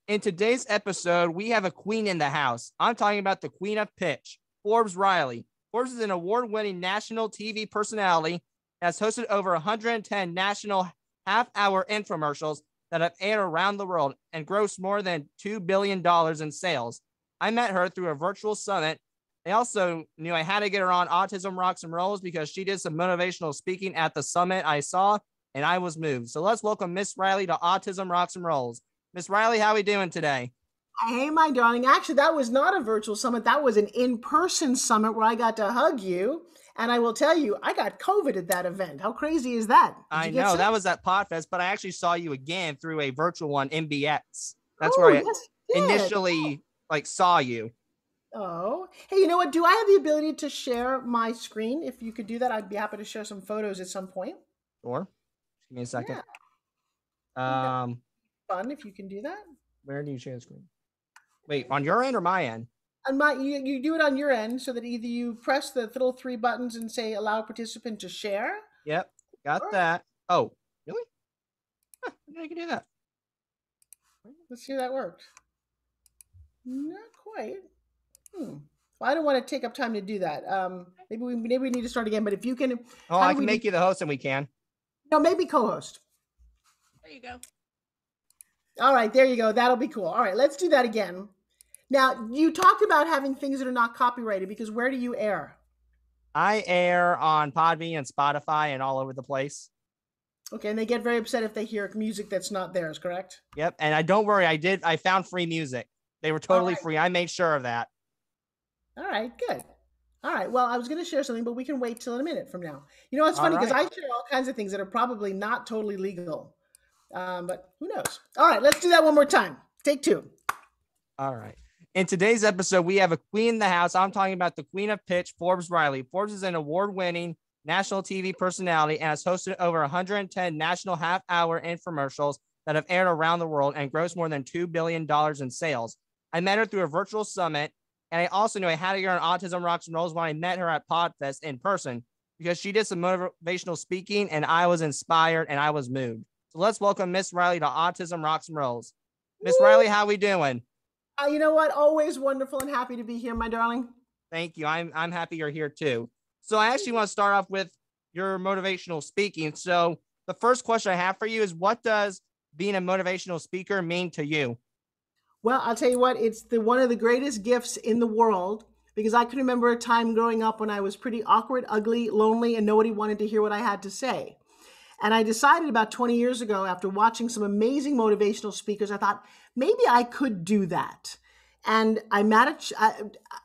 In today's episode, we have a queen in the house. I'm talking about the queen of pitch, Forbes Riley. Forbes is an award-winning national TV personality that has hosted over 110 national half-hour infomercials that have aired around the world and grossed more than $2 billion in sales. I met her through a virtual summit. I also knew I had to get her on Autism Rocks and Rolls because she did some motivational speaking at the summit I saw, and I was moved. So let's welcome Miss Riley to Autism Rocks and Rolls. Miss Riley, how are we doing today? Hey, my darling. Actually, that was not a virtual summit. That was an in-person summit where I got to hug you. And I will tell you, I got COVID at that event. How crazy is that? I know that was at Podfest, but I actually saw you again through a virtual one, MBX. That's Oh, where I yes, initially saw you. Oh, hey, you know what? Do I have the ability to share my screen? If you could do that, I'd be happy to share some photos at some point. Sure. Give me a second. Yeah. Fun if you can do that. Where do you share the screen? Wait, on your end or my end? On you do it on your end so that either you press the little three buttons and say allow participant to share. Yep, got that. Oh, really? Huh, I can do that. Let's see if that works. Not quite. Well, I don't want to take up time to do that. Maybe we need to start again. But if you can, I can make you the host, and we can. No, maybe co-host. There you go. All right, there you go. That'll be cool. All right, let's do that again. Now, you talked about having things that are not copyrighted because where do you air? I air on Podbean and Spotify and all over the place. Okay, and they get very upset if they hear music that's not theirs, correct? Yep, and don't worry, I found free music. They were totally free. I made sure of that. All right, good. All right, well, I was going to share something, but we can wait till a minute from now. You know, it's funny because I share all kinds of things that are probably not totally legal, but who knows? All right, let's do that one more time. Take two. All right. In today's episode, we have a queen in the house. I'm talking about the queen of pitch, Forbes Riley. Forbes is an award-winning national TV personality and has hosted over 110 national half-hour infomercials that have aired around the world and grossed more than $2 billion in sales. I met her through a virtual summit, and I also knew I had to get her on Autism Rocks and Rolls when I met her at Podfest in person because she did some motivational speaking, and I was inspired and I was moved. So let's welcome Miss Riley to Autism Rocks and Rolls. Miss Riley, how are we doing? You know what? Always wonderful and happy to be here, my darling. Thank you. I'm happy you're here too. So I actually want to start off with your motivational speaking. So the first question I have for you is, what does being a motivational speaker mean to you? Well, I'll tell you what, it's one of the greatest gifts in the world because I can remember a time growing up when I was pretty awkward, ugly, lonely, and nobody wanted to hear what I had to say. And I decided about 20 years ago, after watching some amazing motivational speakers, I thought maybe I could do that. And I managed,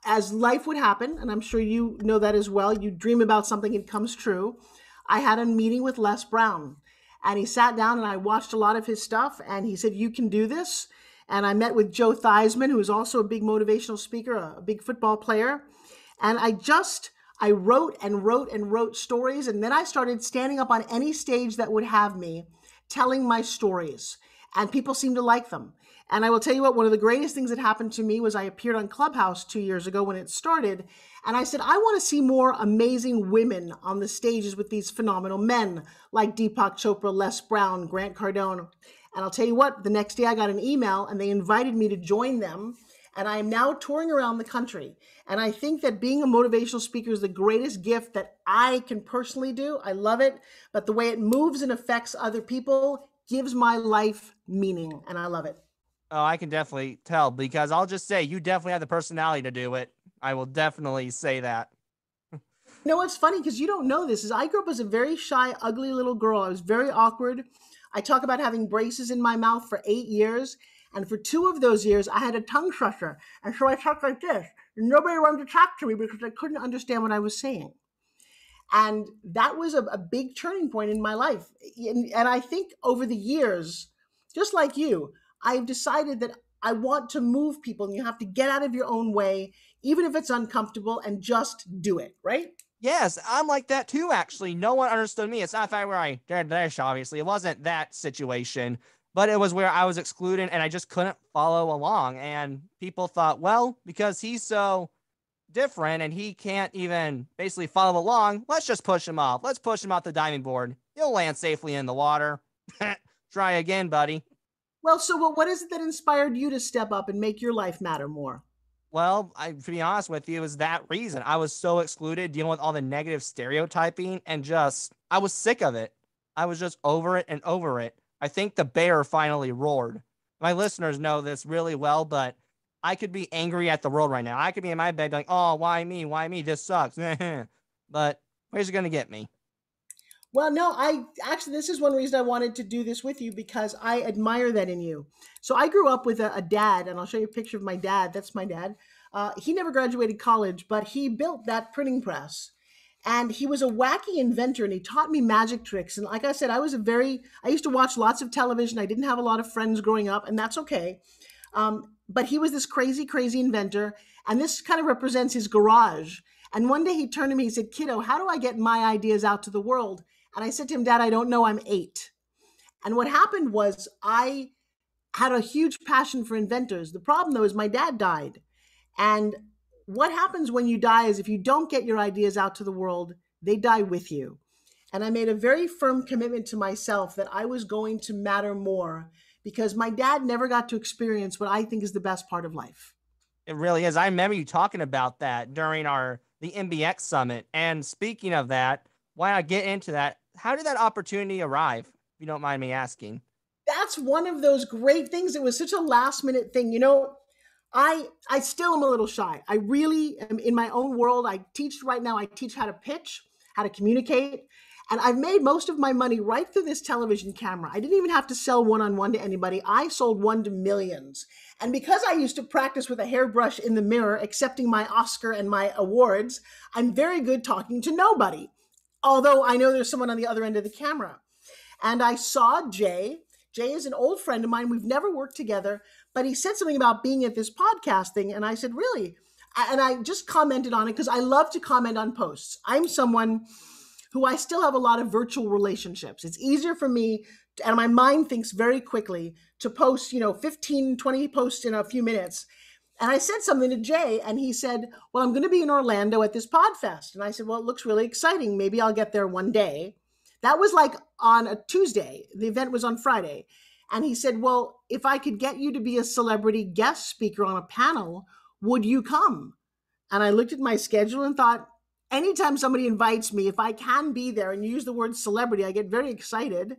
as life would happen, and I'm sure you know that as well, you dream about something, it comes true. I had a meeting with Les Brown, and he sat down and I watched a lot of his stuff, and he said, you can do this. And I met with Joe Theismann, who is also a big motivational speaker, a big football player. And I wrote and wrote and wrote stories. And then I started standing up on any stage that would have me telling my stories. And people seemed to like them. And I will tell you what, one of the greatest things that happened to me was I appeared on Clubhouse 2 years ago when it started. And I said, I want to see more amazing women on the stages with these phenomenal men like Deepak Chopra, Les Brown, Grant Cardone. And I'll tell you what, the next day I got an email and they invited me to join them. And I am now touring around the country. And I think that being a motivational speaker is the greatest gift that I can personally do. I love it. But the way it moves and affects other people gives my life meaning. And I love it. Oh, I can definitely tell because I'll just say you definitely have the personality to do it. I will definitely say that. You know what's funny, because you don't know this, is I grew up as a very shy, ugly little girl. I was very awkward. I talk about having braces in my mouth for 8 years. And for 2 of those years, I had a tongue crusher. And so I talked like this. Nobody wanted to talk to me because I couldn't understand what I was saying. And that was a big turning point in my life. And I think over the years, just like you, I've decided that I want to move people, and you have to get out of your own way, even if it's uncomfortable, and just do it, right? Yes, I'm like that too, actually. No one understood me. It's not the fact where I dared dash, obviously. It wasn't that situation, but it was where I was excluded and I just couldn't follow along. And people thought, well, because he's so different and he can't even basically follow along, let's just push him off. Let's push him off the diving board. He'll land safely in the water. Try again, buddy. Well, so what is it that inspired you to step up and make your life matter more? Well, to be honest with you, it was that reason. I was so excluded dealing with all the negative stereotyping and I was sick of it. I was just over it and over it. I think the bear finally roared. My listeners know this really well, but I could be angry at the world right now. I could be in my bed like, oh, why me? Why me? This sucks. But where's it going to get me? Well, no, I actually, this is one reason I wanted to do this with you because I admire that in you. So I grew up with a dad, and I'll show you a picture of my dad. That's my dad. He never graduated college, but he built that printing press. And he was a wacky inventor and he taught me magic tricks. And like I said, I used to watch lots of television. I didn't have a lot of friends growing up, and that's okay. But he was this crazy, crazy inventor. And this kind of represents his garage. And one day he turned to me, he said, "Kiddo, how do I get my ideas out to the world?" And I said to him, "Dad, I don't know. I'm 8." And what happened was I had a huge passion for inventors. The problem, though, is my dad died. And what happens when you die is if you don't get your ideas out to the world, they die with you. And I made a very firm commitment to myself that I was going to matter more because my dad never got to experience what I think is the best part of life. It really is. I remember you talking about that during the MBX summit. And speaking of that, why not get into that? How did that opportunity arrive? If you don't mind me asking. That's one of those great things. It was such a last minute thing. You know, I still am a little shy. I really am in my own world. I teach right now. I teach how to pitch, how to communicate. And I've made most of my money right through this television camera. I didn't even have to sell one-on-one to anybody. I sold one to millions. And because I used to practice with a hairbrush in the mirror, accepting my Oscar and my awards, I'm very good talking to nobody. Although I know there's someone on the other end of the camera. And I saw Jay. Jay is an old friend of mine. We've never worked together, but he said something about being at this podcast thing. And I said, really? And I just commented on it because I love to comment on posts. I'm someone who I still have a lot of virtual relationships. It's easier for me, and my mind thinks very quickly, to post, 15, 20 posts in a few minutes. And I said something to Jay, and he said, well, I'm going to be in Orlando at this PodFest. And I said, well, it looks really exciting. Maybe I'll get there one day. That was like on a Tuesday. The event was on Friday. And he said, well, if I could get you to be a celebrity guest speaker on a panel, would you come? And I looked at my schedule and thought, anytime somebody invites me, if I can be there and use the word celebrity, I get very excited.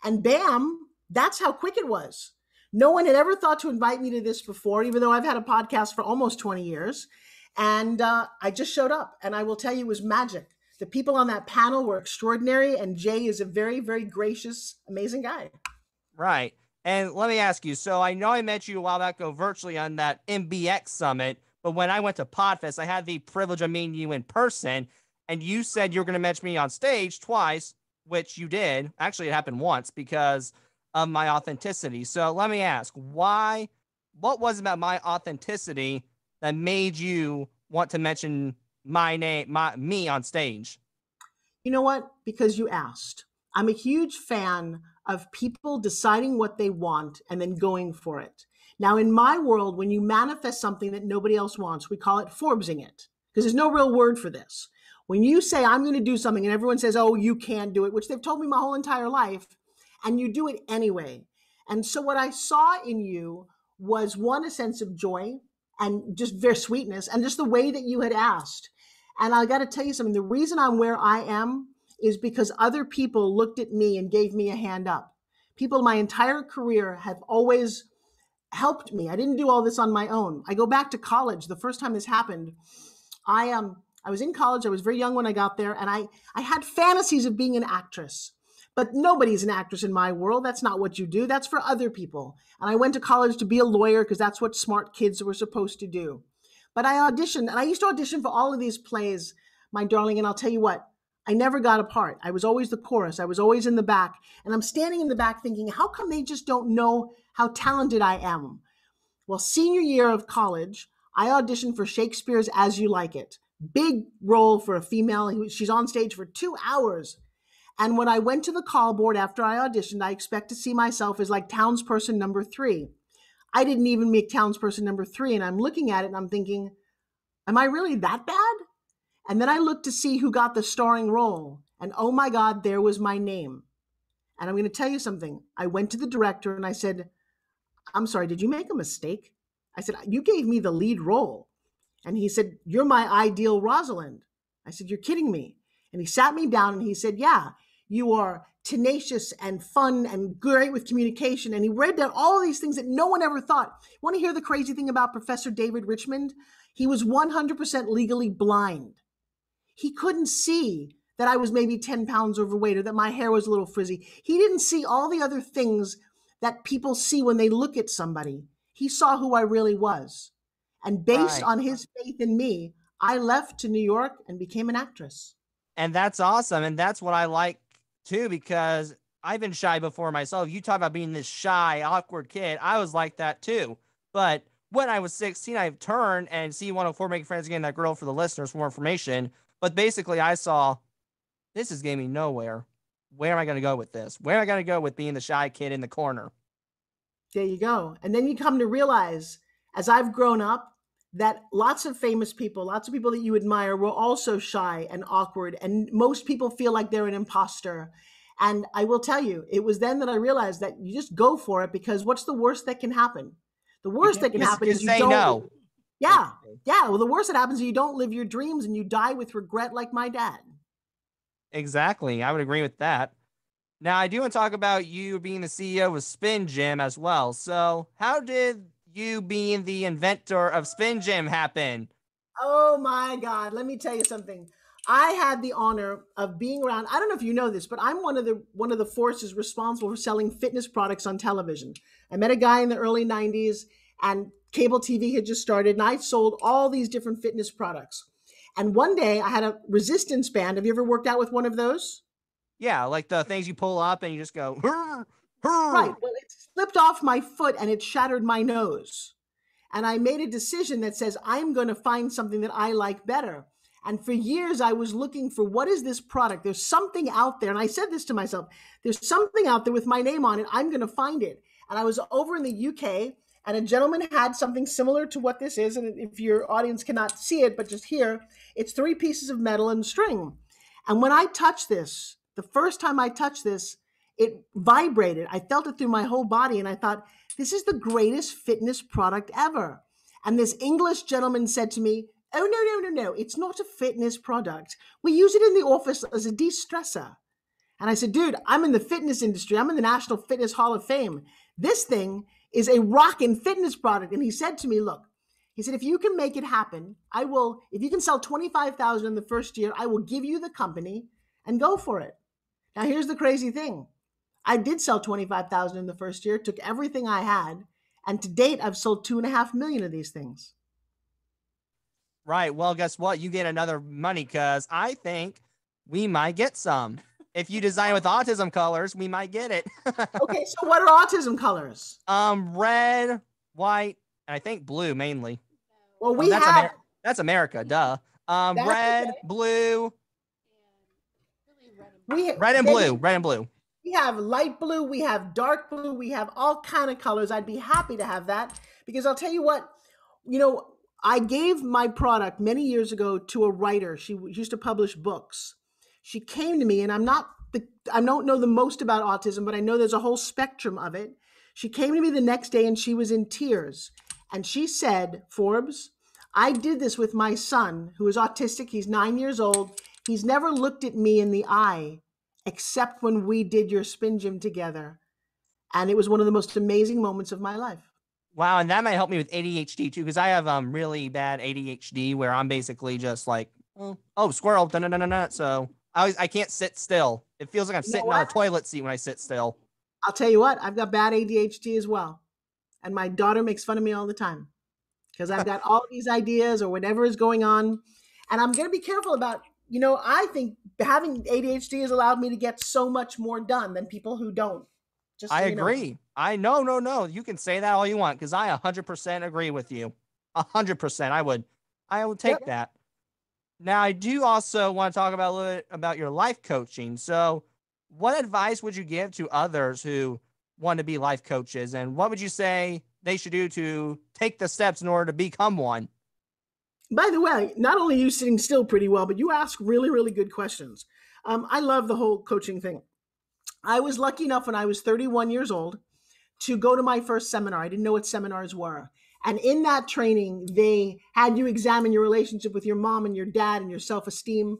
And bam, that's how quick it was. No one had ever thought to invite me to this before, even though I've had a podcast for almost 20 years. And I just showed up. And I will tell you, it was magic. The people on that panel were extraordinary. And Jay is a very, very gracious, amazing guy. Right. And let me ask you, so I know I met you a while back ago virtually on that MBX summit, but when I went to Podfest, I had the privilege of meeting you in person, and you said you were going to mention me on stage twice, which you did. Actually, it happened once because of my authenticity. So let me ask, what was it about my authenticity that made you want to mention my name, me on stage? You know what? Because you asked. I'm a huge fan of people deciding what they want and then going for it. Now, in my world, when you manifest something that nobody else wants, we call it Forbesing it, because there's no real word for this. When you say, I'm going to do something, and everyone says, oh, you can't do it, which they've told me my whole entire life, and you do it anyway. And so what I saw in you was, one, a sense of joy and just very sweetness, and just the way that you had asked. And I got to tell you something, the reason I'm where I am is because other people looked at me and gave me a hand up. People my entire career have always helped me. I didn't do all this on my own. I go back to college. The first time this happened, I was in college. I was very young when I got there, and I had fantasies of being an actress. But nobody's an actress in my world. That's not what you do. That's for other people. And I went to college to be a lawyer because that's what smart kids were supposed to do. But I auditioned, and I used to audition for all of these plays, my darling, and I'll tell you what, I never got a part. I was always the chorus. I was always in the back. And I'm standing in the back thinking, how come they just don't know how talented I am? Well, senior year of college, I auditioned for Shakespeare's As You Like It. Big role for a female. She's on stage for 2 hours. And when I went to the call board after I auditioned, I expect to see myself as like townsperson number 3. I didn't even make townsperson number 3. And I'm looking at it and I'm thinking, am I really that bad? And then I looked to see who got the starring role. And oh my God, there was my name. And I'm going to tell you something. I went to the director and I said, I'm sorry, did you make a mistake? I said, you gave me the lead role. And he said, you're my ideal Rosalind. I said, you're kidding me. And he sat me down and he said, yeah, you are tenacious and fun and great with communication. And he read down all of these things that no one ever thought. Want to hear the crazy thing about Professor David Richmond? He was 100% legally blind. He couldn't see that I was maybe 10 pounds overweight or that my hair was a little frizzy. He didn't see all the other things that people see when they look at somebody. He saw who I really was. And based Right. on his faith in me, I left to New York and became an actress. And that's awesome. And that's what I like too, because I've been shy before myself. You talk about being this shy, awkward kid. I was like that too. But when I was 16, I turned and see 104 Making Friends Again, that girl for the listeners for more information. But basically, I saw this is getting me nowhere. Where am I going to go with this? Where am I going to go with being the shy kid in the corner? There you go. And then you come to realize, as I've grown up, that lots of famous people, lots of people that you admire were also shy and awkward. And most people feel like they're an imposter. And I will tell you, it was then that I realized that you just go for it, because what's the worst that can happen? The worst that can happen is you say don't. no. Yeah. Yeah. Well, the worst that happens is you don't live your dreams and you die with regret like my dad. Exactly. I would agree with that. Now, I do want to talk about you being the CEO of Spin Gym as well. So, how did you being the inventor of Spin Gym happen? Oh my God. Let me tell you something. I had the honor of being around. I don't know if you know this, but I'm one of the forces responsible for selling fitness products on television. I met a guy in the early 90s and cable TV had just started, and I sold all these different fitness products. And one day I had a resistance band. Have you ever worked out with one of those? Yeah, like the things you pull up and you just go, "Hurr, Right. hurr." Well, it slipped off my foot and it shattered my nose. And I made a decision that says, I'm going to find something that I like better. And for years, I was looking for, what is this product? There's something out there. And I said this to myself, there's something out there with my name on it. I'm going to find it. And I was over in the UK, and a gentleman had something similar to what this is. And if your audience cannot see it, but just hear, it's 3 pieces of metal and string. And when I touched this, the first time I touched this, it vibrated. I felt it through my whole body. And I thought, this is the greatest fitness product ever. And this English gentleman said to me, oh, no. It's not a fitness product. We use it in the office as a de-stressor. And I said, dude, I'm in the fitness industry. I'm in the National Fitness Hall of Fame. This thing is a rockin' fitness product. And he said to me, look, he said, if you can make it happen, I will, if you can sell 25,000 in the first year, I will give you the company and go for it. Now, here's the crazy thing. I did sell 25,000 in the first year, took everything I had. And to date, I've sold 2.5 million of these things. Right. Well, guess what? You get another money, because I think we might get some. If you design with autism colors, we might get it. Okay, so what are autism colors? Red, white, and I think blue mainly. Well, we have that's America, duh. Red, okay. Blue, red and blue. Red and blue. We have light blue, we have dark blue, we have all kind of colors. I'd be happy to have that, because I'll tell you what, I gave my product many years ago to a writer. She used to publish books. She came to me, and I don't know the most about autism, but I know there's a whole spectrum of it. She came to me the next day and she was in tears. And she said, Forbes, I did this with my son, who is autistic. He's 9 years old. He's never looked at me in the eye except when we did your spin gym together. And it was one of the most amazing moments of my life. Wow, and that might help me with ADHD too, because I have really bad ADHD where I'm basically just like, oh squirrel, da-na-na-na-na. So I can't sit still. It feels like I'm sitting on a toilet seat when I sit still. I'll tell you what, I've got bad ADHD as well. And my daughter makes fun of me all the time because I've got all these ideas or whatever is going on. And I'm going to be careful about, I think having ADHD has allowed me to get so much more done than people who don't. Just so I agree. No. You can say that all you want, because I 100% agree with you. 100%. I would take that. Now, I do also want to talk about a little bit about your life coaching. So what advice would you give to others who want to be life coaches? And what would you say they should do to take the steps in order to become one? By the way, not only are you sitting still pretty well, but you ask really, really good questions. I love the whole coaching thing. I was lucky enough when I was 31 years old to go to my first seminar. I didn't know what seminars were. And in that training, they had you examine your relationship with your mom and your dad and your self-esteem.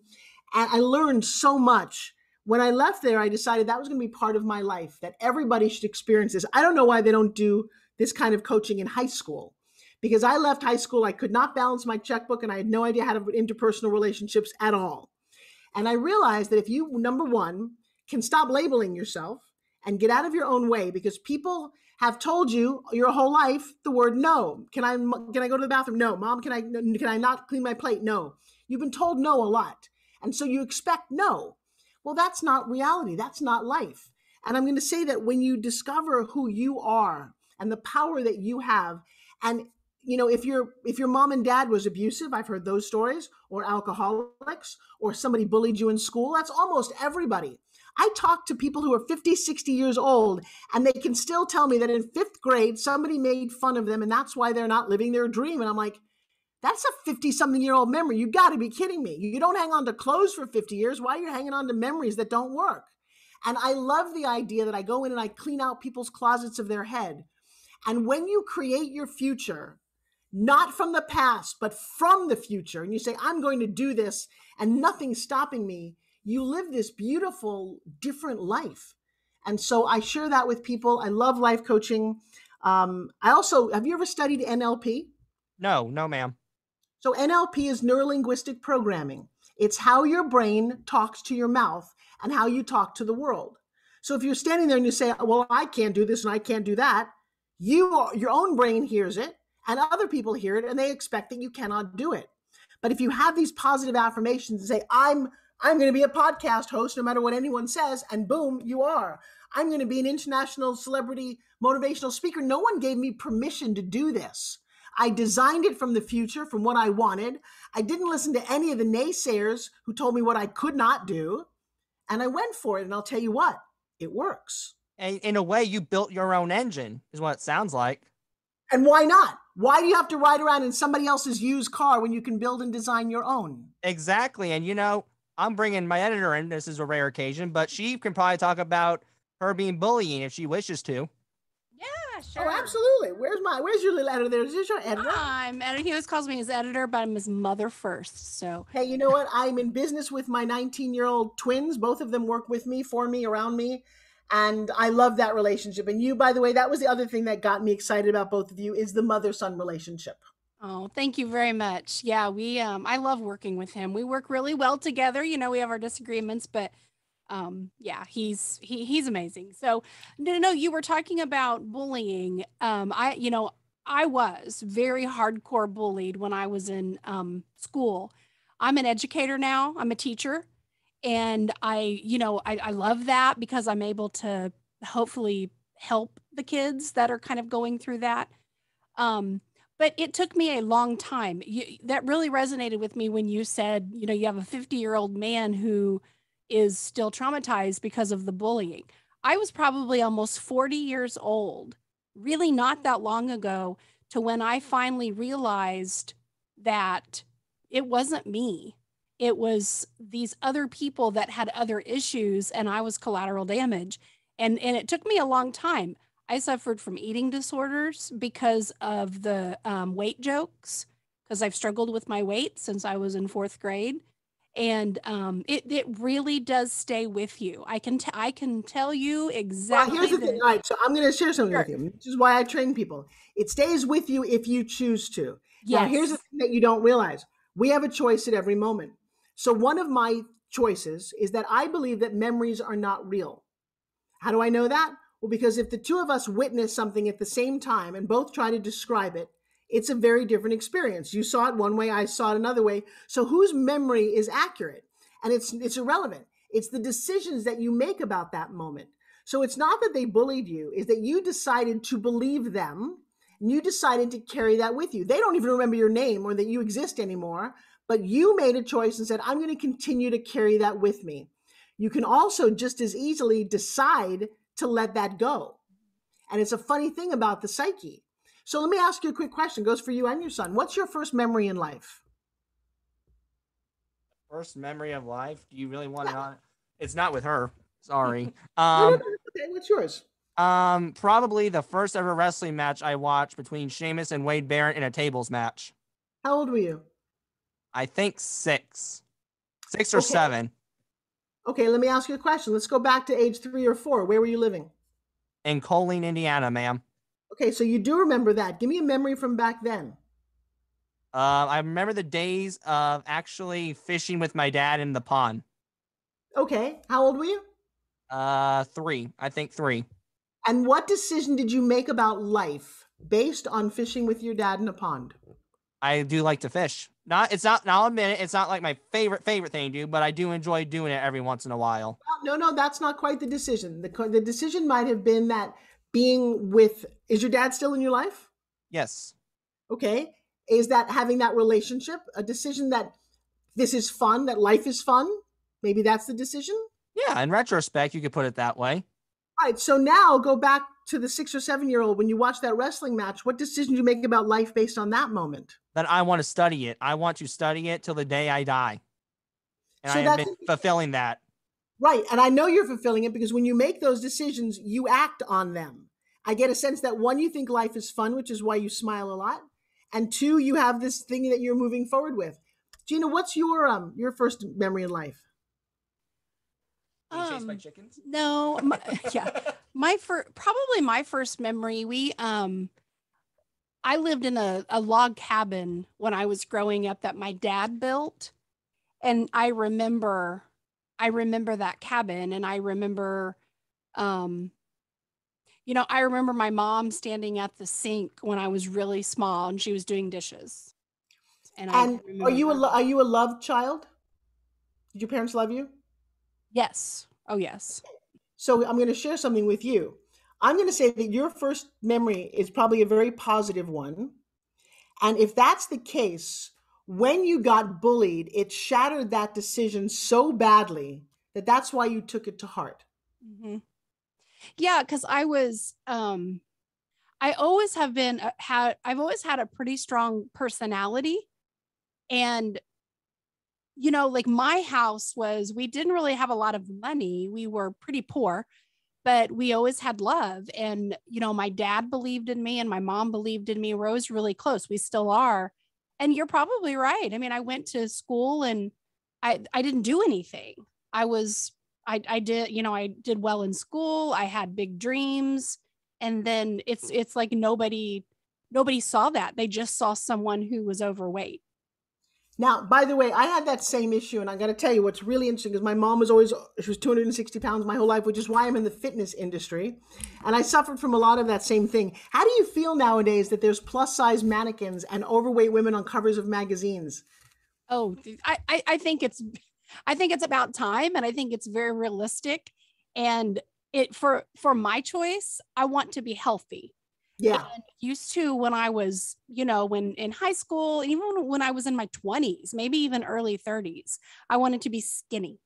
And I learned so much. When I left there, I decided that was going to be part of my life, that everybody should experience this. I don't know why they don't do this kind of coaching in high school, because I left high school, I could not balance my checkbook, and I had no idea how to interpersonal relationships at all. And I realized that if you, number one, can stop labeling yourself and get out of your own way, because people have told you your whole life the word no. Can I go to the bathroom? No. Mom, can I not clean my plate? No. You've been told no a lot. And so you expect no. Well, that's not reality. That's not life. And I'm going to say that when you discover who you are and the power that you have, and if your mom and dad was abusive, I've heard those stories, or alcoholics, or somebody bullied you in school, that's almost everybody. I talk to people who are 50, 60 years old, and they can still tell me that in 5th grade, somebody made fun of them, and that's why they're not living their dream. And I'm like, that's a 50-something-year-old memory. You got to be kidding me. You don't hang on to clothes for 50 years. Why are you hanging on to memories that don't work? And I love the idea that I go in and I clean out people's closets of their head. And when you create your future, not from the past, but from the future, and you say, I'm going to do this and nothing's stopping me, you live this beautiful, different life. And so I share that with people. I love life coaching. I also, have you ever studied NLP? No, ma'am. So NLP is neuro-linguistic programming. It's how your brain talks to your mouth and how you talk to the world. So if you're standing there and you say, well, I can't do this and I can't do that, your own brain hears it and other people hear it and they expect that you cannot do it. But if you have these positive affirmations and say, I'm going to be a podcast host no matter what anyone says, and boom, you are. I'm going to be an international celebrity motivational speaker. No one gave me permission to do this. I designed it from the future, from what I wanted. I didn't listen to any of the naysayers who told me what I could not do. And I went for it. And I'll tell you what, it works. And in a way, you built your own engine, is what it sounds like. And why not? Why do you have to ride around in somebody else's used car when you can build and design your own? Exactly. And I'm bringing my editor in. This is a rare occasion, but she can probably talk about her being bullying if she wishes to. Yeah, sure. Oh, absolutely. Where's your little editor? Is this your editor? I'm editor. He always calls me his editor, but I'm his mother first. So hey, you know what? I'm in business with my 19-year-old twins. Both of them work with me, for me, around me. And I love that relationship. And you, by the way, that was the other thing that got me excited about both of you, is the mother-son relationship. Oh, thank you very much. Yeah, I love working with him. We work really well together. We have our disagreements, but yeah, he's amazing. So no, you were talking about bullying. I was very hardcore bullied when I was in school. I'm an educator now. I'm a teacher. And I love that because I'm able to hopefully help the kids that are kind of going through that. But it took me a long time. That really resonated with me when you said, you have a 50-year-old man who is still traumatized because of the bullying. I was probably almost 40 years old, really not that long ago, to when I finally realized that it wasn't me. It was these other people that had other issues, and I was collateral damage. And it took me a long time. I suffered from eating disorders because of the weight jokes, because I've struggled with my weight since I was in 4th grade. And it really does stay with you. I can tell you exactly. Well, here's the thing. All right, so I'm going to share something Sure. with you. This is why I train people. It stays with you if you choose to. Yes. Now, here's the thing that you don't realize. We have a choice at every moment. So one of my choices is that I believe that memories are not real. How do I know that? Well, because if the two of us witness something at the same time and both try to describe it, it's a very different experience. You saw it one way, I saw it another way. So whose memory is accurate? And it's irrelevant. It's the decisions that you make about that moment. So it's not that they bullied you, it's that you decided to believe them and you decided to carry that with you. They don't even remember your name or that you exist anymore, but you made a choice and said, I'm going to continue to carry that with me. You can also just as easily decide to let that go. And it's a funny thing about the psyche. So let me ask you a quick question. It goes for you and your son. What's your first memory in life? First memory of life? Do you really want it on? It's not with her. Sorry. No, okay. What's yours? Probably the first ever wrestling match I watched between Sheamus and Wade Barrett in a tables match. How old were you? I think 6 or Okay. 7 Okay, let me ask you a question. Let's go back to age 3 or 4. Where were you living? in Coaling, Indiana, ma'am. Okay, so you do remember that. Give me a memory from back then. I remember the days of actually fishing with my dad in the pond. Okay, how old were you? 3. I think 3. And what decision did you make about life based on fishing with your dad in a pond? I do like to fish. I'll admit it, it's not like my favorite thing to do, but I do enjoy doing it every once in a while. No, that's not quite the decision. The decision might have been that being with, is your dad still in your life? Yes. Okay. Is that having that relationship a decision that this is fun, that life is fun? Maybe that's the decision? Yeah, in retrospect, you could put it that way. All right. So now go back to the 6 or 7-year-old. When you watch that wrestling match, what decision did you make about life based on that moment? That I want to study it. I want to study it till the day I die. And So I have been fulfilling that. Right. And I know you're fulfilling it because when you make those decisions, you act on them. I get a sense that 1, you think life is fun, which is why you smile a lot. And 2, you have this thing that you're moving forward with. Gina, what's your first memory in life? Being chased by chickens? No, yeah. Probably my first memory, I lived in a log cabin when I was growing up that my dad built. And I remember that cabin, and I remember, I remember my mom standing at the sink when I was really small and she was doing dishes. And are you a loved child? Did your parents love you? Yes. Oh, yes. So I'm going to share something with you. I'm going to say that your first memory is probably a very positive one. And if that's the case, when you got bullied, it shattered that decision so badly that that's why you took it to heart. Mm-hmm. Yeah, because I've always had a pretty strong personality. And, like my house we didn't really have a lot of money. We were pretty poor, but we always had love. And, my dad believed in me and my mom believed in me. We're always really close. We still are. And you're probably right. I mean, I went to school and I didn't do anything. I did well in school. I had big dreams. And then it's like nobody saw that. They just saw someone who was overweight. Now, by the way, I had that same issue, and I got to tell you what's really interesting because my mom she was 260 pounds my whole life, which is why I'm in the fitness industry. And I suffered from a lot of that same thing. How do you feel nowadays that there's plus size mannequins and overweight women on covers of magazines? Oh, I think it's about time, and I think it's very realistic. And for my choice, I want to be healthy. Yeah. And used to when I was, when in high school, even when I was in my 20s, maybe even early 30s, I wanted to be skinny.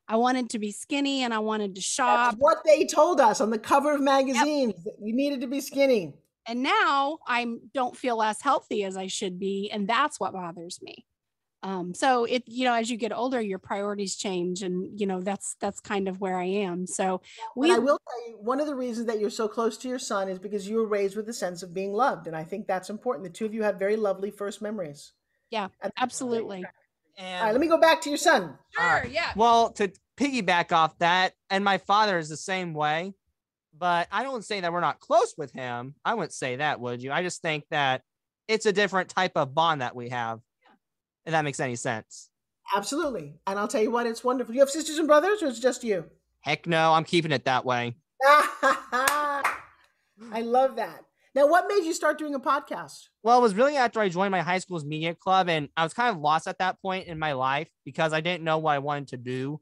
I wanted to be skinny and I wanted to shop. That's what they told us on the cover of magazines. Yep. You needed to be skinny. And now I don't feel as healthy as I should be. And that's what bothers me. So as you get older, your priorities change, and that's kind of where I am. So I will tell you, one of the reasons that you're so close to your son is because you were raised with a sense of being loved, and I think that's important. The two of you have very lovely first memories. Yeah, absolutely. And all right, let me go back to your son. Sure, yeah. Well, to piggyback off that, and my father is the same way, but I don't say that we're not close with him. I wouldn't say that, would you? I just think that it's a different type of bond that we have. If that makes any sense. Absolutely. And I'll tell you what, it's wonderful. You have sisters and brothers, or it's just you? Heck no, I'm keeping it that way. I love that. Now, what made you start doing a podcast? Well, it was really after I joined my high school's media club, and I was kind of lost at that point in my life because I didn't know what I wanted to do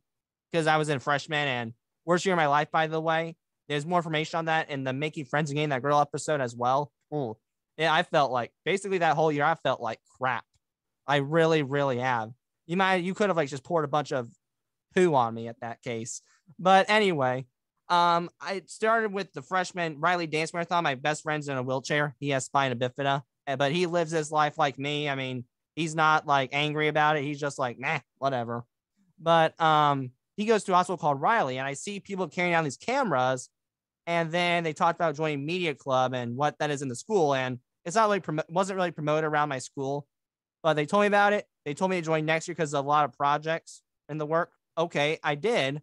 because I was in freshman and worst year of my life, by the way. There's more information on that in the Making Friends and Getting That Girl episode as well. Ooh. Yeah, I felt like basically that whole year, I felt like crap. I really, really have. You could have just poured a bunch of poo on me at that case. But anyway, I started with the freshman Riley dance marathon. My best friend's in a wheelchair. He has spina bifida, but he lives his life like me. I mean, he's not angry about it. He's just like, nah, whatever. But he goes to a hospital called Riley, and I see people carrying out these cameras And then they talked about joining media club and what that is in the school. And it's not really, wasn't really promoted around my school, but they told me about it. They told me to join next year because of a lot of projects in the work. Okay, I did.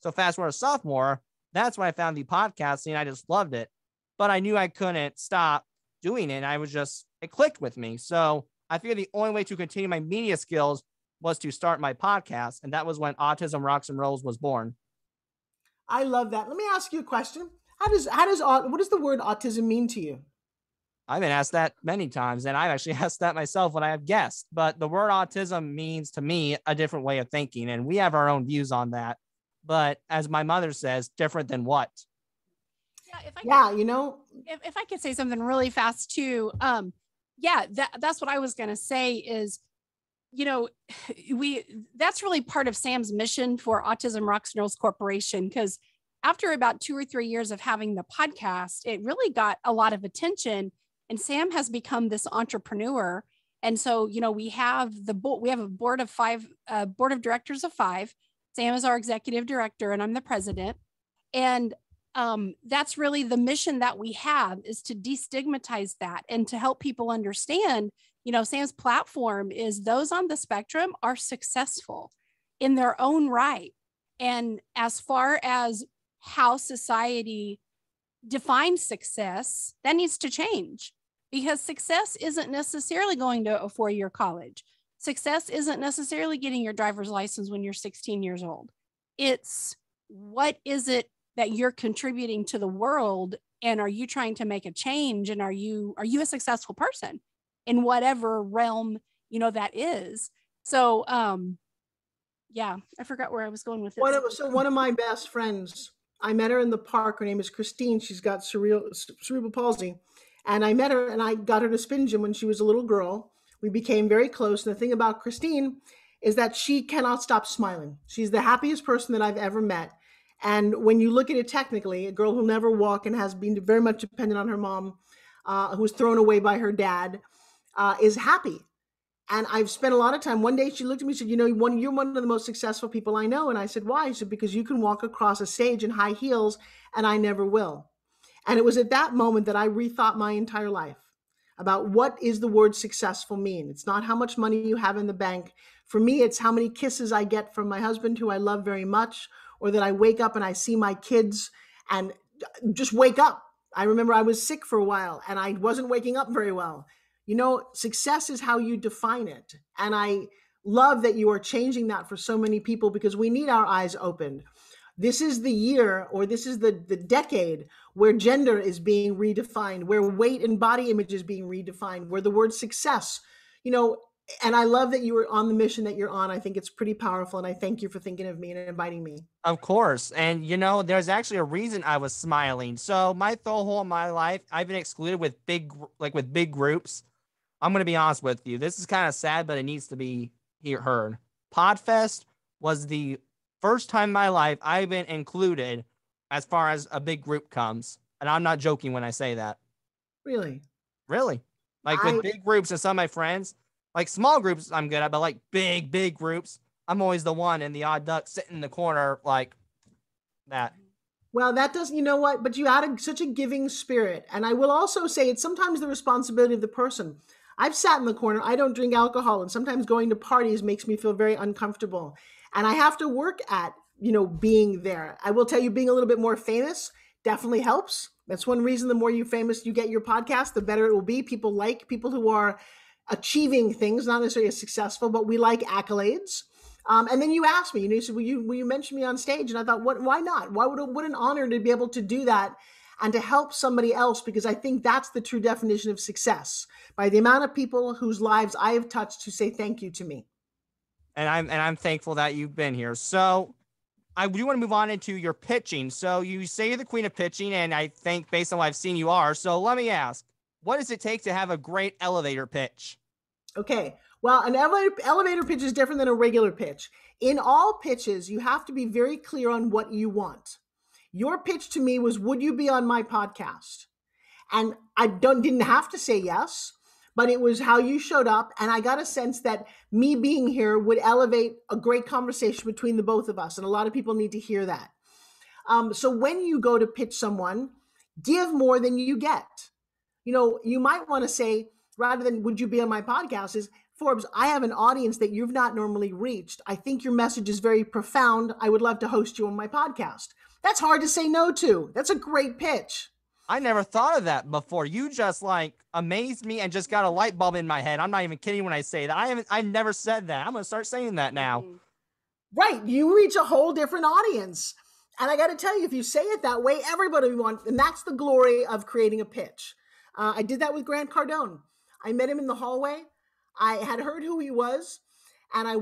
So fast forward to sophomore, that's when I found the podcasting. I just loved it, but I knew I couldn't stop doing it. And I was just, it clicked with me. So I figured the only way to continue my media skills was to start my podcast. And that was when Autism Rocks and Rolls was born. I love that. Let me ask you a question. What does the word autism mean to you? I've been asked that many times, and I've actually asked that myself when I have guests. But the word autism means to me a different way of thinking, and we have our own views on that. But as my mother says, different than what? If I could say something really fast too, that's what I was going to say is, that's really part of Sam's mission for Autism Rocks and Rolls Corporation, because after about 2 or 3 years of having the podcast, it really got a lot of attention, and Sam has become this entrepreneur. And so, we have a board of directors of 5. Sam is our executive director, and I'm the president. And that's really the mission that we have, is to destigmatize that and to help people understand, Sam's platform is those on the spectrum are successful in their own right. And as far as how society defines success, that needs to change, because success isn't necessarily going to a 4-year college. Success isn't necessarily getting your driver's license when you're 16 years old. It's what is it that you're contributing to the world, and are you trying to make a change, and are you a successful person in whatever realm that is. So I forgot where I was going with it. One of my best friends, I met her in the park. Her name is Christine. She's got cerebral palsy, and I met her and I got her to spin gym when she was a little girl. We became very close. And the thing about Christine is that she cannot stop smiling. She's the happiest person that I've ever met. And when you look at it technically, a girl who'll never walk and has been very much dependent on her mom, who was thrown away by her dad, is happy. And I've spent a lot of time. One day she looked at me and said, you're one of the most successful people I know. And I said, why? She said, because you can walk across a stage in high heels and I never will. And it was at that moment that I rethought my entire life about what is the word successful mean. It's not how much money you have in the bank. For me, it's how many kisses I get from my husband, who I love very much, or that I wake up and I see my kids and just wake up. I remember I was sick for a while and I wasn't waking up very well. Success is how you define it. And I love that you are changing that for so many people, because we need our eyes opened. This is the year, or this is the decade where gender is being redefined, where weight and body image is being redefined, where the word success, and I love that you were on the mission that you're on. I think it's pretty powerful. And I thank you for thinking of me and inviting me. Of course. And, there's actually a reason I was smiling. So my whole my life, I've been excluded with big groups. I'm going to be honest with you. This is kind of sad, but it needs to be heard. Podfest was the first time in my life I've been included as far as a big group comes. And I'm not joking when I say that. Really? Really. With big groups and some of my friends, small groups I'm good at, but big groups, I'm always the one in the odd duck sitting in the corner like that. Well, that doesn't, you know what, but you added such a giving spirit. And I will also say it's sometimes the responsibility of the person. I've sat in the corner. I don't drink alcohol, and sometimes going to parties makes me feel very uncomfortable. And I have to work at, being there. I will tell you, being a little bit more famous definitely helps. That's one reason the more you famous you get your podcast, the better it will be. People like people who are achieving things, not necessarily as successful, but we like accolades. And then you asked me, you said, will you mention me on stage? And I thought, why not? What an honor to be able to do that and to help somebody else, because I think that's the true definition of success, by the amount of people whose lives I have touched who say thank you to me. And I'm thankful that you've been here. So I do want to move on into your pitching. So you say you're the queen of pitching, and I think based on what I've seen you are. So let me ask, what does it take to have a great elevator pitch? Okay. Well, an elevator pitch is different than a regular pitch. In all pitches, you have to be very clear on what you want. Your pitch to me was, would you be on my podcast? And I didn't have to say yes, but it was how you showed up. And I got a sense that me being here would elevate a great conversation between the both of us. And a lot of people need to hear that. So when you go to pitch someone, give more than you get. You might want to say, rather than would you be on my podcast, is Forbes, I have an audience that you've not normally reached. I think your message is very profound. I would love to host you on my podcast. That's hard to say no to. That's a great pitch. I never thought of that before. You just like amazed me and just got a light bulb in my head. I'm not even kidding when I say that. I never said that. I'm going to start saying that now. Right. You reach a whole different audience. And I got to tell you, if you say it that way, everybody wants, and that's the glory of creating a pitch. I did that with Grant Cardone. I met him in the hallway. I had heard who he was. And I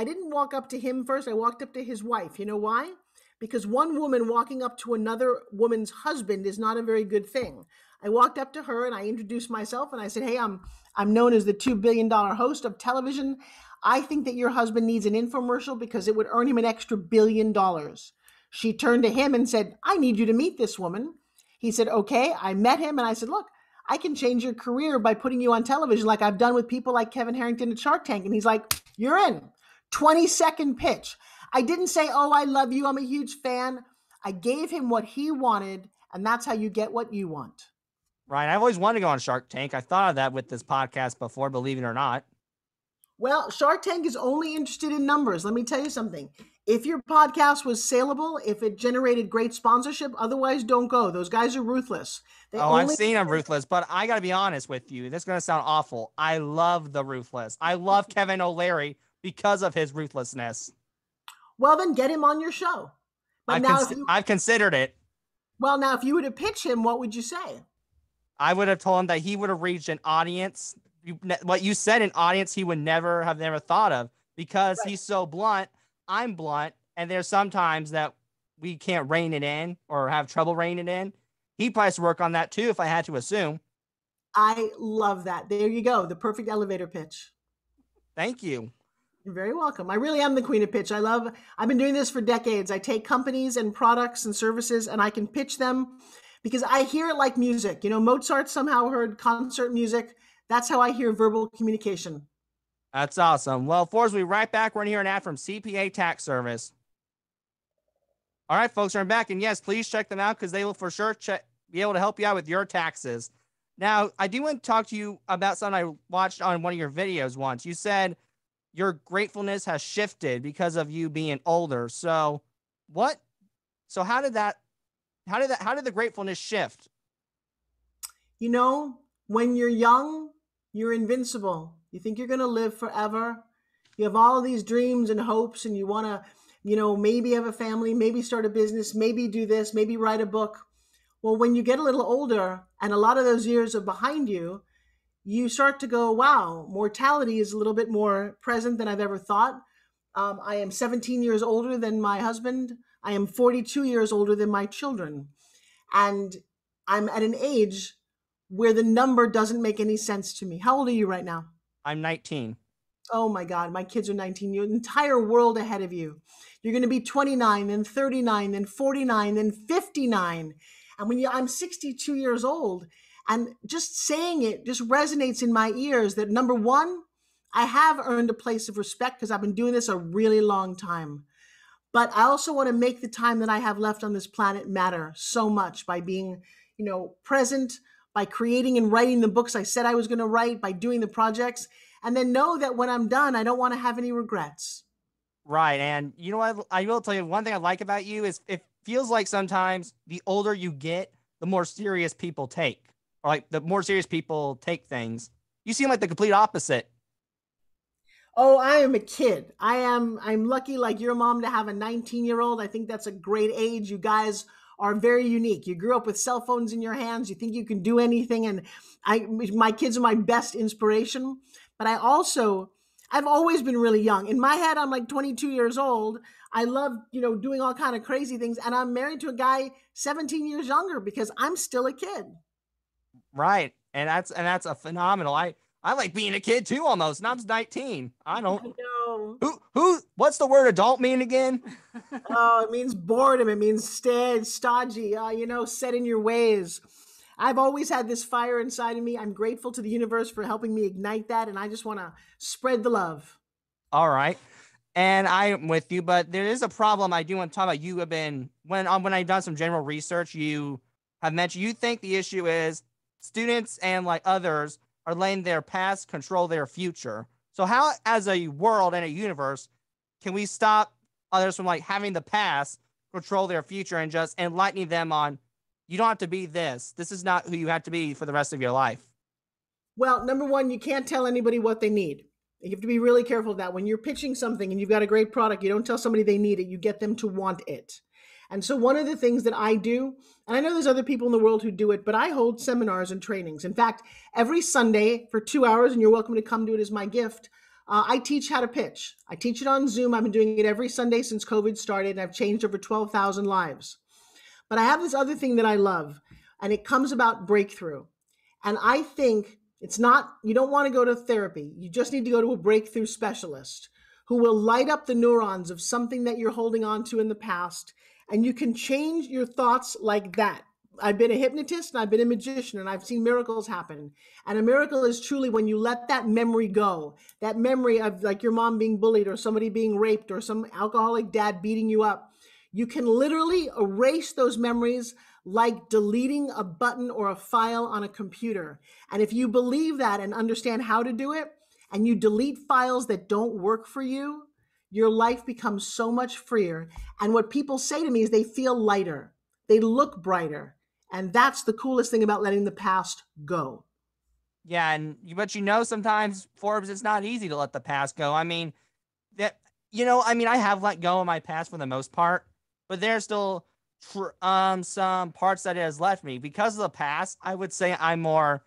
didn't walk up to him first. I walked up to his wife. You know why? Because one woman walking up to another woman's husband is not a very good thing. I walked up to her and I introduced myself and I said, hey, I'm known as the $2 billion host of television. I think that your husband needs an infomercial because it would earn him an extra $1 billion. She turned to him and said, I need you to meet this woman. He said, okay. I met him and I said, look, I can change your career by putting you on television like I've done with people like Kevin Harrington at Shark Tank. And he's like, you're in. 20-second pitch. I didn't say, oh, I love you, I'm a huge fan. I gave him what he wanted, and that's how you get what you want. Right. I've always wanted to go on Shark Tank. I thought of that with this podcast before, believe it or not. Well, Shark Tank is only interested in numbers. Let me tell you something. If your podcast was saleable, if it generated great sponsorship, otherwise don't go. Those guys are ruthless. I've seen them ruthless, but I got to be honest with you. This is going to sound awful. I love the ruthless. I love Kevin O'Leary because of his ruthlessness. Well, then get him on your show. But I've considered it. Well, now, if you were to pitch him, what would you say? I would have told him that he would have reached an audience. What you said, an audience he would never thought of because He's so blunt. I'm blunt. And there's sometimes that we can't rein it in or have trouble reining it in. He'd probably work on that too, if I had to assume. I love that. There you go. The perfect elevator pitch. Thank you. You're very welcome. I really am the queen of pitch. I've been doing this for decades. I take companies and products and services and I can pitch them because I hear it like music. Mozart somehow heard concert music. That's how I hear verbal communication. That's awesome. Well, Forbes, we'll be right back. We're going to hear an ad from CPA Tax Service. All right, folks, we're back. And yes, please check them out because they will for sure be able to help you out with your taxes. Now, I do want to talk to you about something I watched on one of your videos once. You said your gratefulness has shifted because of you being older. So how did the gratefulness shift? When you're young, you're invincible. You think you're going to live forever. You have all these dreams and hopes and you want to, maybe have a family, maybe start a business, maybe do this, maybe write a book. Well, when you get a little older and a lot of those years are behind you, you start to go, wow, mortality is a little bit more present than I've ever thought. I am 17 years older than my husband. I am 42 years older than my children. And I'm at an age where the number doesn't make any sense to me. How old are you right now? I'm 19. Oh my God, my kids are 19. You're an entire world ahead of you. You're going to be 29, then 39, then 49, then 59. And I'm 62 years old. And just saying it just resonates in my ears that number one, I have earned a place of respect because I've been doing this a really long time. But I also want to make the time that I have left on this planet matter so much by being, present, by creating and writing the books I said I was going to write, by doing the projects, and then know that when I'm done, I don't want to have any regrets. Right. And you know what? I will tell you one thing I like about you is it feels like sometimes the older you get, the more serious people take. Or like the more serious people take things. You seem like the complete opposite. Oh, I am a kid. I'm lucky like your mom to have a 19-year-old. I think that's a great age. You guys are very unique. You grew up with cell phones in your hands. You think you can do anything. And my kids are my best inspiration. But I've always been really young. In my head, I'm like 22 years old. I love, doing all kind of crazy things. And I'm married to a guy 17 years younger because I'm still a kid. Right. And that's a phenomenal. I like being a kid too almost. And I'm 19. I know. What's the word adult mean again? Oh, it means boredom. It means stodgy, set in your ways. I've always had this fire inside of me. I'm grateful to the universe for helping me ignite that. And I just want to spread the love. All right. And I'm with you, but there is a problem I do want to talk about. You have been when I've done some general research, you have mentioned you think the issue is students and like others are letting their past control their future. So how, as a world and a universe, can we stop others from like having the past control their future and just enlightening them on you don't have to be this. This is not who you have to be for the rest of your life. Well, number one, you can't tell anybody what they need. You have to be really careful of that. When you're pitching something and you've got a great product, you don't tell somebody they need it, you get them to want it. And so one of the things that I do, and I know there's other people in the world who do it, but I hold seminars and trainings. In fact, every Sunday for 2 hours, and you're welcome to come do it as my gift, I teach how to pitch. I teach it on Zoom. I've been doing it every Sunday since COVID started, and I've changed over 12,000 lives. But I have this other thing that I love, and it comes about breakthrough. And I think it's not, you don't want to go to therapy. You just need to go to a breakthrough specialist who will light up the neurons of something that you're holding on to in the past. And you can change your thoughts like that. I've been a hypnotist and I've been a magician and I've seen miracles happen. And a miracle is truly when you let that memory go, that memory of like your mom being bullied or somebody being raped or some alcoholic dad beating you up. You can literally erase those memories like deleting a button or a file on a computer. And if you believe that and understand how to do it, and you delete files that don't work for you, your life becomes so much freer. And what people say to me is they feel lighter, they look brighter. And that's the coolest thing about letting the past go. Yeah, but sometimes, Forbes, it's not easy to let the past go. I mean, I have let go of my past for the most part, but there's still some parts that it has left me. Because of the past, I would say I'm more,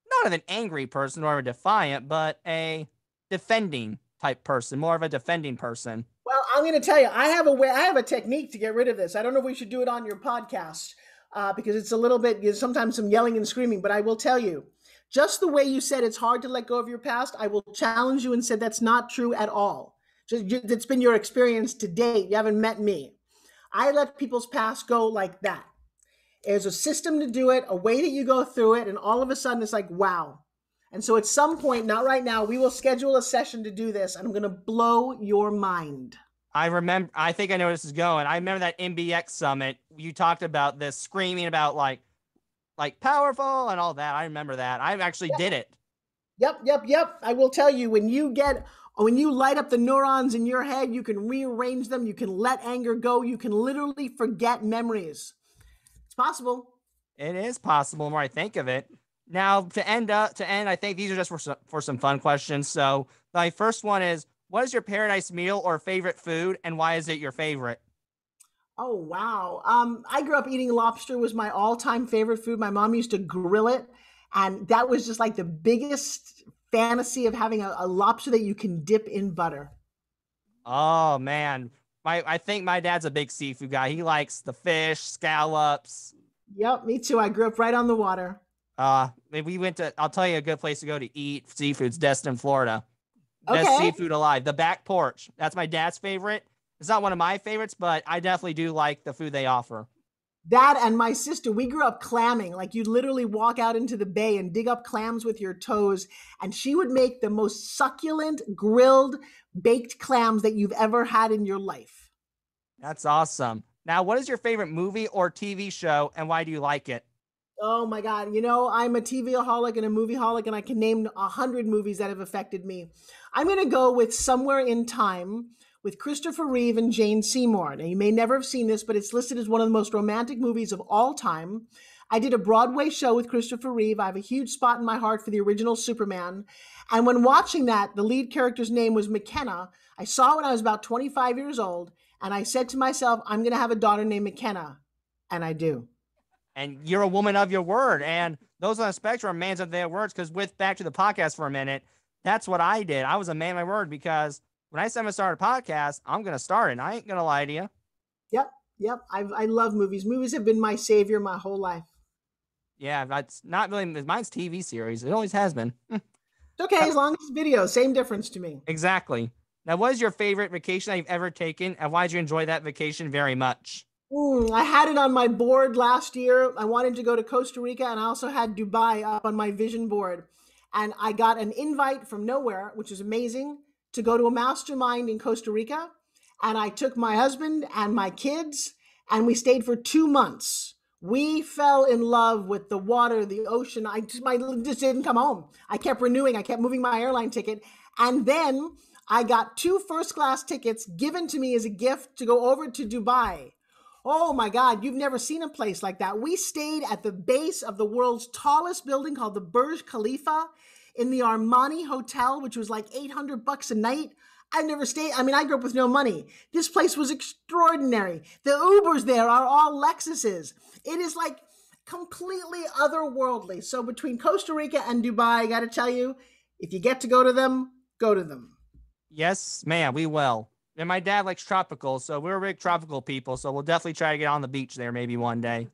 not of an angry person or a defiant, but a defending type person, more of a defending person. Well, I'm going to tell you, I have a technique to get rid of this. I don't know if we should do it on your podcast because it's a little bit, sometimes some yelling and screaming, but I will tell you, just the way you said it's hard to let go of your past, I will challenge you and say that's not true at all. It's been your experience to date. You haven't met me. I let people's past go like that. There's a system to do it, a way that you go through it, and all of a sudden it's like, wow. And so at some point, not right now, we will schedule a session to do this, and I'm going to blow your mind. I think I know where this is going. I remember that MBX summit. You talked about this, screaming about like powerful and all that. I remember that. I actually did it. Yep. I will tell you, when you light up the neurons in your head, you can rearrange them. You can let anger go. You can literally forget memories. It's possible. It is possible the more I think of it. Now, to end, I think these are just for some fun questions. So my first one is, what is your paradise meal or favorite food, and why is it your favorite? Oh, wow. I grew up eating lobster, was my all-time favorite food. My mom used to grill it, and that was just like the biggest fantasy of having a lobster that you can dip in butter. Oh, man. I think my dad's a big seafood guy. He likes the fish, scallops. Yep, me too. I grew up right on the water. I'll tell you a good place to go to eat seafood's Destin, Florida. Okay. Best seafood alive. The back porch. That's my dad's favorite. It's not one of my favorites, but I definitely do like the food they offer. That and my sister, we grew up clamming. Like you literally walk out into the bay and dig up clams with your toes. And she would make the most succulent, grilled, baked clams that you've ever had in your life. That's awesome. Now, what is your favorite movie or TV show, and why do you like it? Oh my God. I'm a TV-aholic and a movie-holic, and I can name 100 movies that have affected me. I'm going to go with Somewhere in Time with Christopher Reeve and Jane Seymour. Now, you may never have seen this, but it's listed as one of the most romantic movies of all time. I did a Broadway show with Christopher Reeve. I have a huge spot in my heart for the original Superman. And when watching that, the lead character's name was McKenna. I saw it when I was about 25 years old, and I said to myself, I'm going to have a daughter named McKenna. And I do. And you're a woman of your word. And those on the spectrum are mans of their words. Because back to the podcast for a minute, that's what I did. I was a man of my word, because when I said I'm going to start a podcast, I'm going to start it. And I ain't going to lie to you. Yep. I love movies. Movies have been my savior my whole life. Yeah, that's not really, mine's TV series. It always has been. It's okay, as long as it's video. Same difference to me. Exactly. Now, what is your favorite vacation that you've ever taken, and why did you enjoy that vacation very much? I had it on my board last year. I wanted to go to Costa Rica, and I also had Dubai up on my vision board. And I got an invite from nowhere, which is amazing, to go to a mastermind in Costa Rica. And I took my husband and my kids, and we stayed for 2 months. We fell in love with the water, the ocean. I just didn't come home. I kept renewing. I kept moving my airline ticket. And then I got 2 first-class tickets given to me as a gift to go over to Dubai. Oh my God, you've never seen a place like that. We stayed at the base of the world's tallest building called the Burj Khalifa in the Armani Hotel, which was like $800 a night. I've never stayed. I mean, I grew up with no money. This place was extraordinary. The Ubers there are all Lexuses. It is like completely otherworldly. So between Costa Rica and Dubai, I got to tell you, if you get to go to them, go to them. Yes, ma'am, we will. And my dad likes tropical, so we're big tropical people. So we'll definitely try to get on the beach there maybe one day.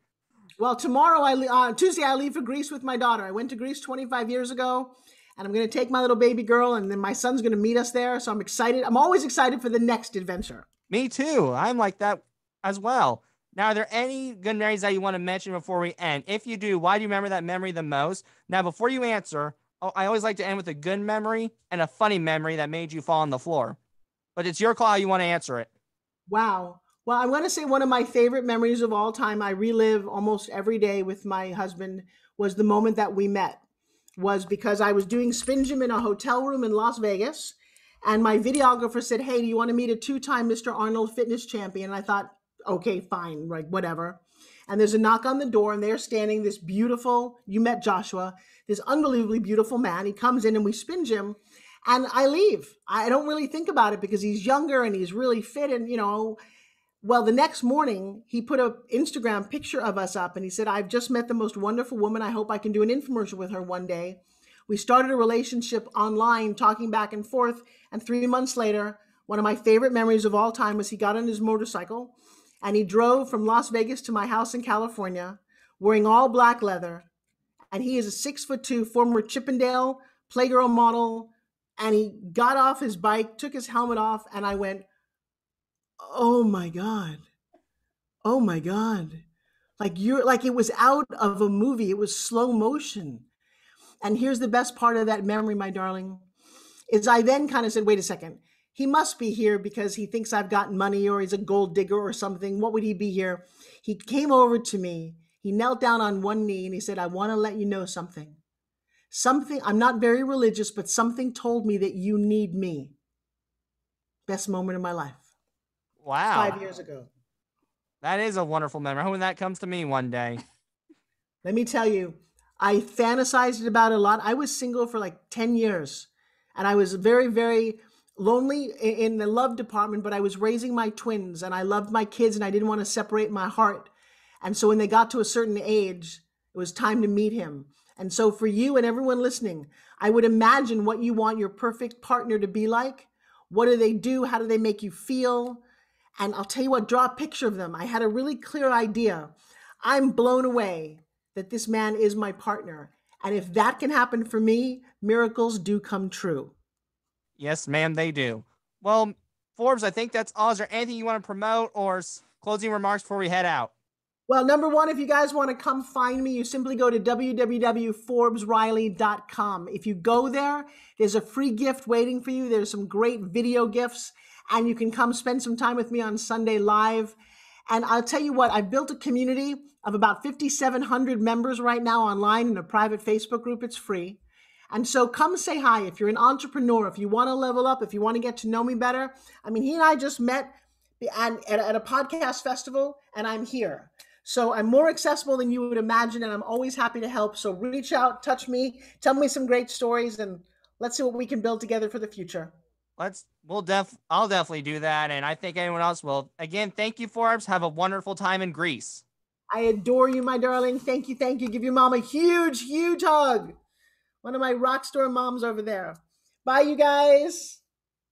Well, tomorrow, Tuesday, I leave for Greece with my daughter. I went to Greece 25 years ago, and I'm going to take my little baby girl, and then my son's going to meet us there. So I'm excited. I'm always excited for the next adventure. Me too. I'm like that as well. Now, are there any good memories that you want to mention before we end? If you do, why do you remember that memory the most? Now, before you answer, I always like to end with a good memory and a funny memory that made you fall on the floor. But it's your call how you want to answer it. Wow. Well, I'm going to say one of my favorite memories of all time, I relive almost every day with my husband, was the moment that we met. Was because I was doing spin gym in a hotel room in Las Vegas, and my videographer said, "Hey, do you want to meet a 2-time Mr. Arnold fitness champion?" And I thought, okay, fine, like whatever. And there's a knock on the door, and they're standing this beautiful, you met Joshua, this unbelievably beautiful man. He comes in and we spin gym, and I leave. I don't really think about it because he's younger and he's really fit. And, well, the next morning he put an Instagram picture of us up and he said, "I've just met the most wonderful woman. I hope I can do an infomercial with her one day." We started a relationship online, talking back and forth. And 3 months later, one of my favorite memories of all time was he got on his motorcycle and he drove from Las Vegas to my house in California wearing all black leather. And he is a 6'2" former Chippendale Playgirl model. And he got off his bike, took his helmet off, and I went, "Oh my God. Oh my God." Like it was out of a movie. It was slow motion. And here's the best part of that memory, my darling, is I then kind of said, wait a second. He must be here because he thinks I've got money or he's a gold digger or something. What would he be here? He came over to me. He knelt down on one knee and he said, "I want to let you know something. I'm not very religious, but something told me that you need me." Best moment of my life. Wow. 5 years ago. That is a wonderful memory. I hope that comes to me one day. Let me tell you, I fantasized about it a lot. I was single for like 10 years and I was very, very lonely in the love department, but I was raising my twins and I loved my kids and I didn't want to separate my heart. And so when they got to a certain age, it was time to meet him. And so for you and everyone listening, I would imagine what you want your perfect partner to be like. What do they do? How do they make you feel? And I'll tell you what, draw a picture of them. I had a really clear idea. I'm blown away that this man is my partner. And if that can happen for me, miracles do come true. Yes, ma'am, they do. Well, Forbes, I think that's all. Is there anything you want to promote or closing remarks before we head out? Well, number one, if you guys want to come find me, you simply go to www.forbesriley.com. If you go there, there's a free gift waiting for you. There's some great video gifts, and you can come spend some time with me on Sunday Live. And I'll tell you what, I've built a community of about 5,700 members right now online in a private Facebook group. It's free. And so come say hi. If you're an entrepreneur, if you want to level up, if you want to get to know me better. I mean, he and I just met at a podcast festival, and I'm here. So I'm more accessible than you would imagine, and I'm always happy to help. So reach out, touch me, tell me some great stories, and let's see what we can build together for the future. I'll definitely do that, and I think anyone else will. Again, thank you, Forbes. Have a wonderful time in Greece. I adore you, my darling. Thank you. Give your mom a huge, huge hug. One of my rock star moms over there. Bye, you guys.